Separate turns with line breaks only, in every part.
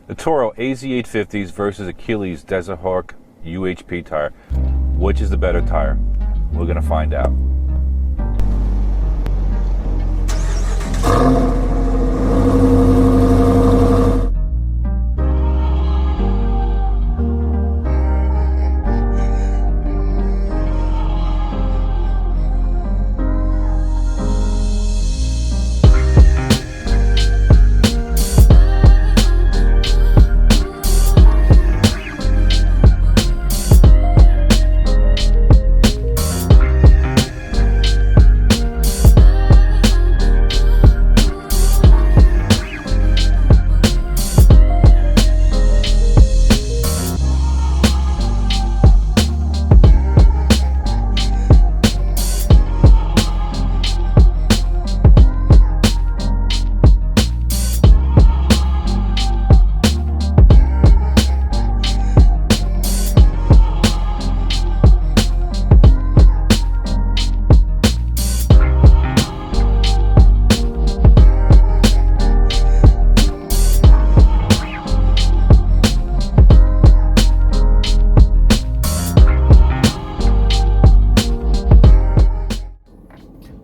Atturo az850s versus Achilles Desert Hawk UHP tire. Which is the better tire? We're going to find out.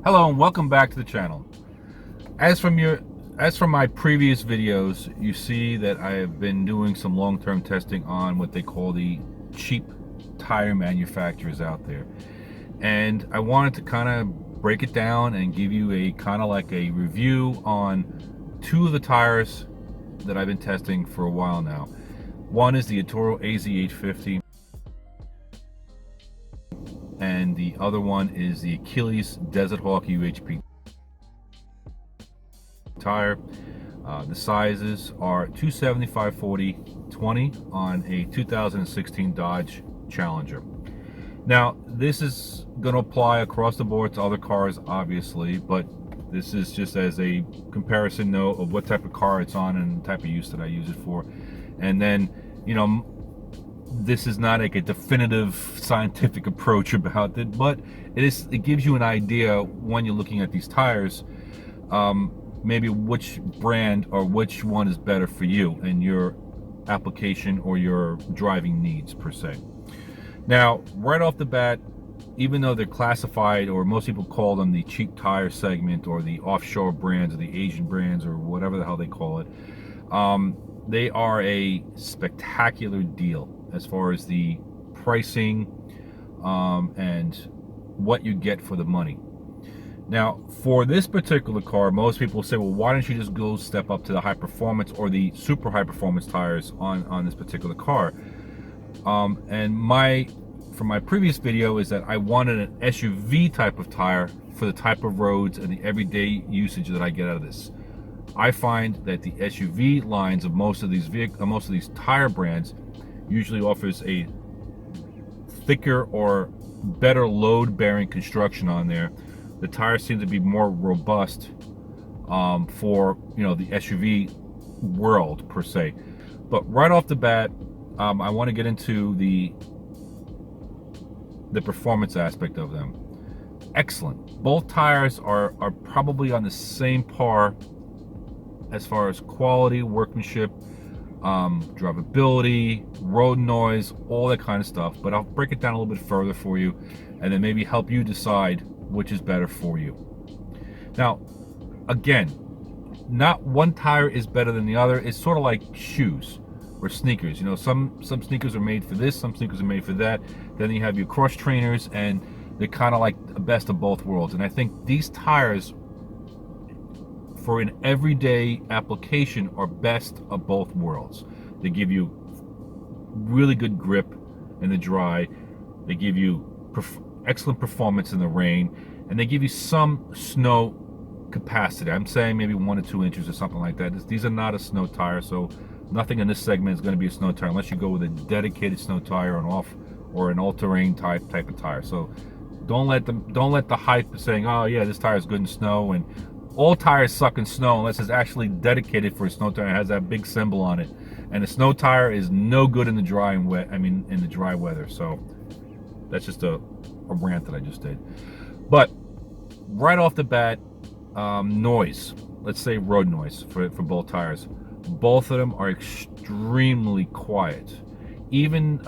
Hello and welcome back to the channel. As from my previous videos, you see that I have been doing some long-term testing on what they call the cheap tire manufacturers out there. And I wanted to kind of break it down and give you a kind of like a review on two of the tires that I've been testing for a while now. One is the Atturo az850. And the other one is the Achilles Desert Hawk UHP tire. The sizes are 275/40/20 on a 2016 Dodge Challenger. Now, this is going to apply across the board to other cars, obviously, but this is just as a comparison note of what type of car it's on and the type of use that I use it for. And then, you know, this is not like a definitive scientific approach about it, but it gives you an idea when you're looking at these tires, maybe which brand or which one is better for you and your application or your driving needs per se. Now, right off the bat, even though they're classified, or most people call them the cheap tire segment or the offshore brands or the Asian brands or whatever the hell they call it, they are a spectacular deal as far as the pricing and what you get for the money. Now, for this particular car, most people say, well, why don't you just go step up to the high performance or the super high performance tires on this particular car? And from my previous video is that I wanted an SUV type of tire for the type of roads and the everyday usage that I get out of this. I find that the SUV lines of most of these tire brands usually offers a thicker or better load-bearing construction on there. The tires seem to be more robust for, you know, the SUV world per se. But right off the bat, I want to get into the performance aspect of them. Excellent. Both tires are probably on the same par as far as quality, workmanship, drivability, road noise, all that kind of stuff. But I'll break it down a little bit further for you and then maybe help you decide which is better for you. Now, again, not one tire is better than the other. It's sort of like shoes or sneakers. You know, some sneakers are made for this, some sneakers are made for that. Then you have your cross trainers, and they're kind of like the best of both worlds. And I think these tires for an everyday application are best of both worlds. They give you really good grip in the dry, they give you excellent performance in the rain, and they give you some snow capacity. I'm saying maybe 1 to 2 inches or something like that. These are not a snow tire, so nothing in this segment is going to be a snow tire unless you go with a dedicated snow tire or an all-terrain type of tire. So don't let the hype saying, oh yeah, this tire is good in snow, and all tires suck in snow unless it's actually dedicated for a snow tire. It has that big symbol on it, and a snow tire is no good in the dry and wet. I mean, in the dry weather. So that's just a rant that I just did. But right off the bat, noise. Let's say road noise for both tires. Both of them are extremely quiet. Even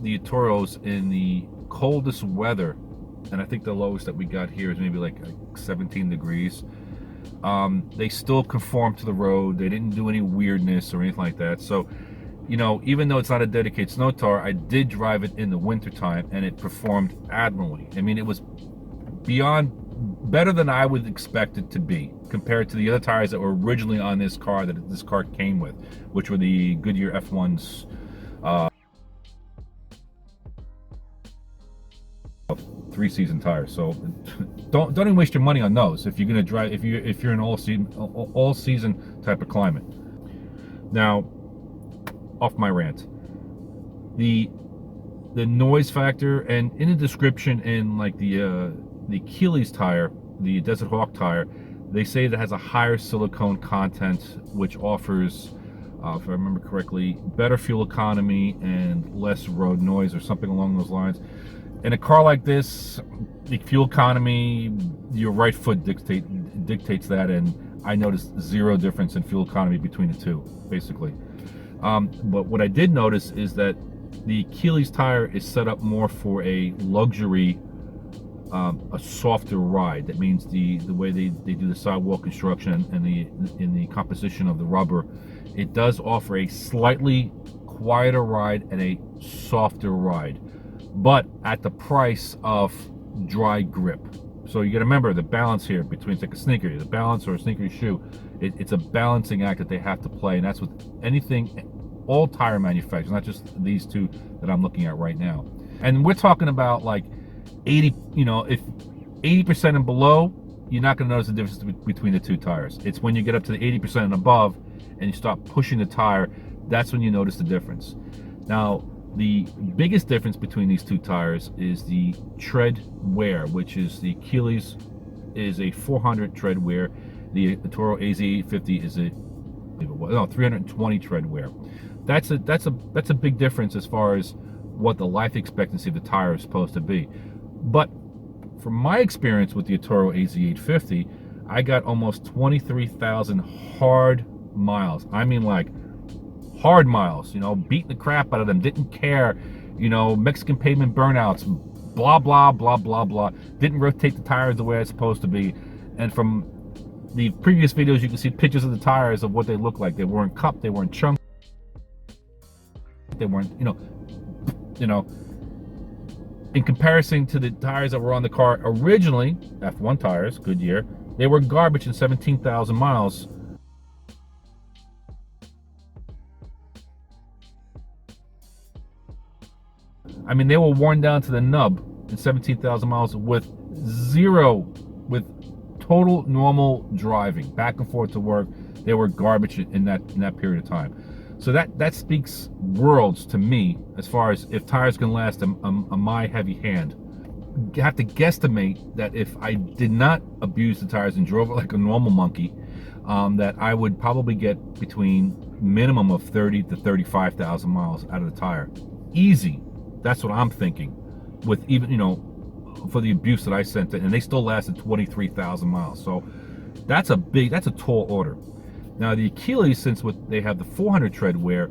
the Atturos in the coldest weather, and I think the lowest that we got here is maybe like 17 degrees, they still conform to the road. They didn't do any weirdness or anything like that. So, you know, even though it's not a dedicated snow tire, I did drive it in the wintertime and it performed admirably. I mean, it was beyond better than I would expect it to be compared to the other tires that were originally on this car that this car came with, which were the Goodyear F1s, 3-season tires. So don't even waste your money on those if you're gonna drive, if you're in all season type of climate. Now, off my rant, the noise factor, and in the description in like the Achilles tire, the Desert Hawk tire, they say that it has a higher silicone content, which offers, if I remember correctly, better fuel economy and less road noise or something along those lines. In a car like this, the fuel economy, your right foot dictates that, and I noticed zero difference in fuel economy between the two, basically. But what I did notice is that the Achilles tire is set up more for a luxury, a softer ride. That means the way they do the sidewall construction and in the composition of the rubber, it does offer a slightly quieter ride and a softer ride, but at the price of dry grip. So you got to remember the balance here between, it's like a sneaker, the balance or a sneaker shoe. It's a balancing act that they have to play, and that's with anything, all tire manufacturers, not just these two that I'm looking at right now. And we're talking about like 80, you know, if 80% and below, you're not going to notice the difference between the two tires. It's when you get up to the 80% and above and you start pushing the tire, that's when you notice the difference. Now, the biggest difference between these two tires is the tread wear, which is the Achilles is a 400 tread wear. The Atturo az850 is a 320 tread wear. That's a big difference as far as what the life expectancy of the tire is supposed to be. But from my experience with the Atturo az850, I got almost 23,000 hard miles. I mean, like hard miles, you know, beating the crap out of them, didn't care, you know, Mexican pavement burnouts, blah, blah, blah, blah, blah. Didn't rotate the tires the way it's supposed to be. And from the previous videos, you can see pictures of the tires of what they look like. They weren't cupped, they weren't chunked, they weren't, you know, in comparison to the tires that were on the car originally, F1 tires, Goodyear, they were garbage in 17,000 miles. I mean, they were worn down to the nub in 17,000 miles with total normal driving, back and forth to work. They were garbage in that period of time. So that speaks worlds to me as far as if tires can last on my heavy hand. You have to guesstimate that if I did not abuse the tires and drove it like a normal monkey, that I would probably get between minimum of 30 to 35,000 miles out of the tire. Easy. That's what I'm thinking. With even, you know, for the abuse that I sent it, and they still lasted 23,000 miles. So that's a tall order. Now the Achilles, since they have the 400 tread wear,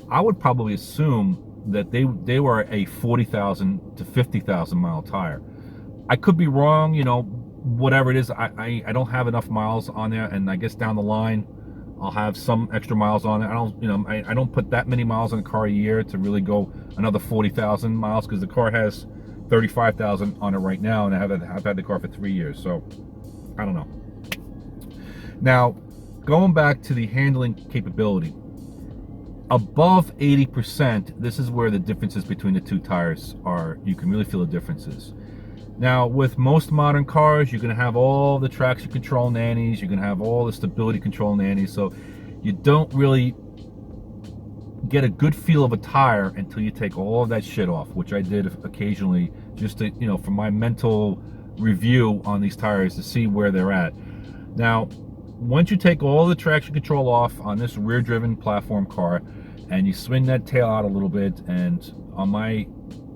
I would probably assume that they were a 40,000 to 50,000 mile tire. I could be wrong, you know, whatever it is. I don't have enough miles on there, and I guess down the line I'll have some extra miles on it. I don't put that many miles on a car a year to really go another 40,000 miles, because the car has 35,000 on it right now, and I've had the car for 3 years, so I don't know. Now, going back to the handling capability, above 80%, this is where the differences between the two tires are. You can really feel the differences. Now, with most modern cars, you're going to have all the traction control nannies, you're going to have all the stability control nannies, so you don't really get a good feel of a tire until you take all of that shit off, which I did occasionally, just to, you know, for my mental review on these tires to see where they're at. Now, once you take all the traction control off on this rear-driven platform car, and you swing that tail out a little bit, and on my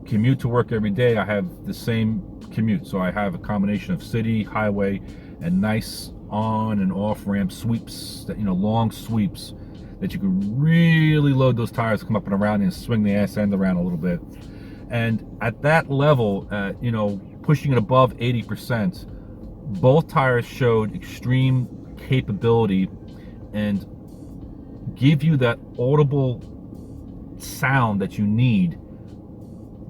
commute to work every day, I have the same commute, so I have a combination of city, highway, and nice on and off ramp sweeps, you know, long sweeps. that you can really load those tires, come up and around and swing the ass end around a little bit. And at that level, you know, pushing it above 80%, both tires showed extreme capability and give you that audible sound that you need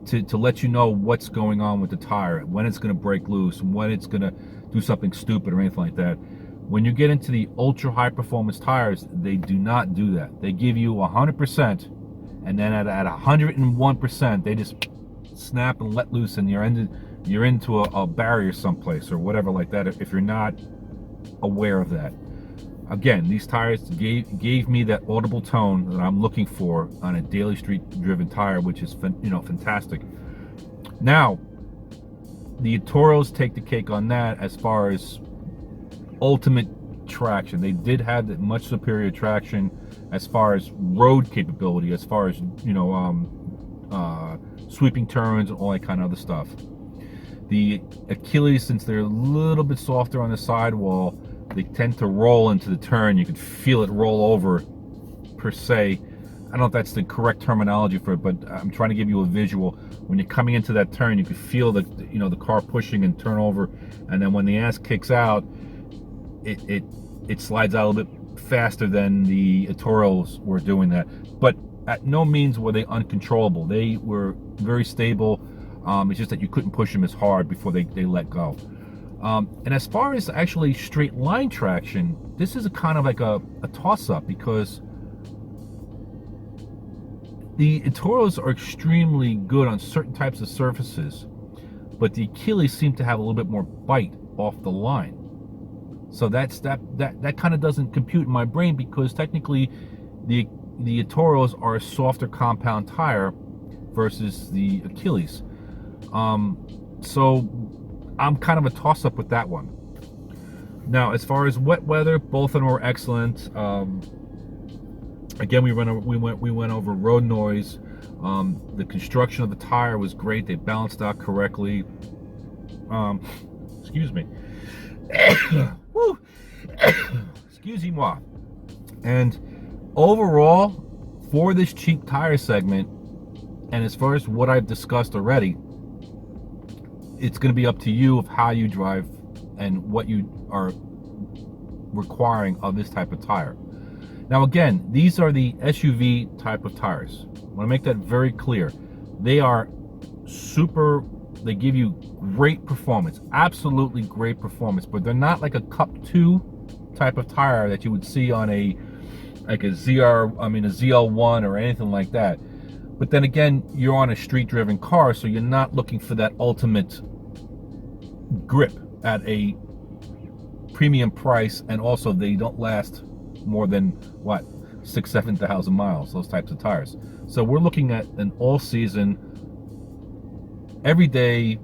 to let you know what's going on with the tire, when it's going to break loose, when it's going to do something stupid or anything like that. When you get into the ultra high performance tires, they do not do that. They give you 100%, and then at 101%, they just snap and let loose, and you're into a barrier someplace or whatever like that, if you're not aware of that. Again, these tires gave me that audible tone that I'm looking for on a daily street driven tire, which is fantastic. Now, the Atturos take the cake on that as far as ultimate traction. They did have that much superior traction as far as road capability, as far as sweeping turns and all that kind of other stuff. The Achilles, since they're a little bit softer on the sidewall, they tend to roll into the turn. You can feel it roll over, per se. I don't know if that's the correct terminology for it, but I'm trying to give you a visual. When you're coming into that turn, you can feel the car pushing and turn over, and then when the ass kicks out, it slides out a little bit faster than the Atturos were doing that. But at no means were they uncontrollable. They were very stable. It's just that you couldn't push them as hard before they let go. And as far as actually straight line traction, this is a kind of like a toss-up, because the Atturos are extremely good on certain types of surfaces, but the Achilles seem to have a little bit more bite off the line. So that kind of doesn't compute in my brain, because technically the Atturos are a softer compound tire versus the Achilles. So I'm kind of a toss-up with that one. Now, as far as wet weather, both of them were excellent. Again, we went over road noise. The construction of the tire was great. They balanced out correctly. Excuse me. Woo. Excusez-moi. And overall, for this cheap tire segment, and as far as what I've discussed already, it's going to be up to you of how you drive and what you are requiring of this type of tire. Now, again, these are the SUV type of tires. I want to make that very clear. They are super, they give you great performance, absolutely great performance, but they're not like a Cup 2 type of tire that you would see on a ZL1 or anything like that. But then again, you're on a street-driven car, so you're not looking for that ultimate grip at a premium price, and also they don't last more than, what, 6,000-7,000 miles, those types of tires. So we're looking at an all-season, everyday,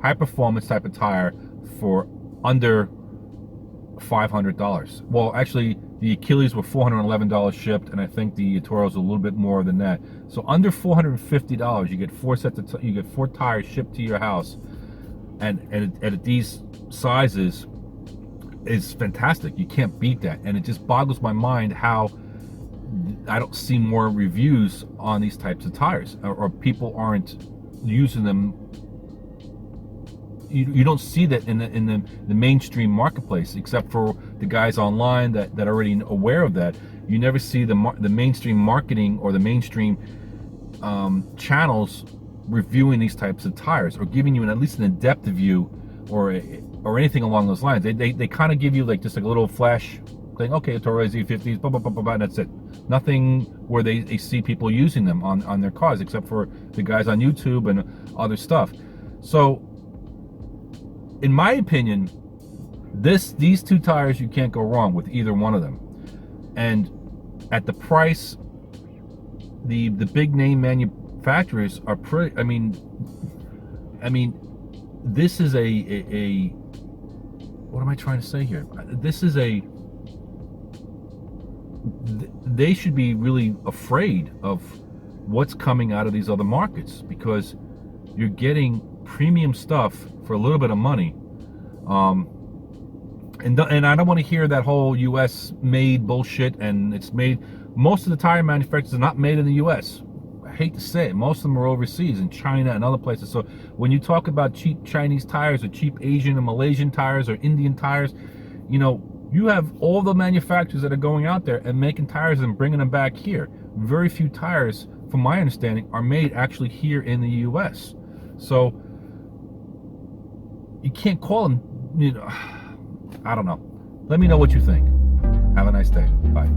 high-performance type of tire for under $500. Well, actually, the Achilles were $411 shipped, and I think the Atturos a little bit more than that. So under $450, you get you get 4 tires shipped to your house, and at these sizes is fantastic. You can't beat that, and it just boggles my mind how I don't see more reviews on these types of tires, or people aren't using them. You don't see that in the mainstream marketplace, except for the guys online that are already aware of that. You never see the mainstream marketing or the mainstream channels reviewing these types of tires, or giving you at least an in-depth view or anything along those lines. They kind of give you like just like a little flash thing. Okay, Atturo az850s, blah blah blah blah blah, and that's it. Nothing where they see people using them on their cars, except for the guys on YouTube and other stuff. So, in my opinion, these 2 tires, you can't go wrong with either one of them. And at the price, the big name manufacturers are pretty. I mean, this is a what am I trying to say here? This is they should be really afraid of what's coming out of these other markets, because you're getting premium stuff for a little bit of money, And I don't want to hear that whole U.S. made bullshit. And it's made, most of the tire manufacturers are not made in the U.S. I hate to say it, most of them are overseas in China and other places. So when you talk about cheap Chinese tires or cheap Asian or Malaysian tires or Indian tires, you know, you have all the manufacturers that are going out there and making tires and bringing them back here. Very few tires, from my understanding, are made actually here in the U.S. So you can't call them, you know, I don't know. Let me know what you think. Have a nice day. Bye.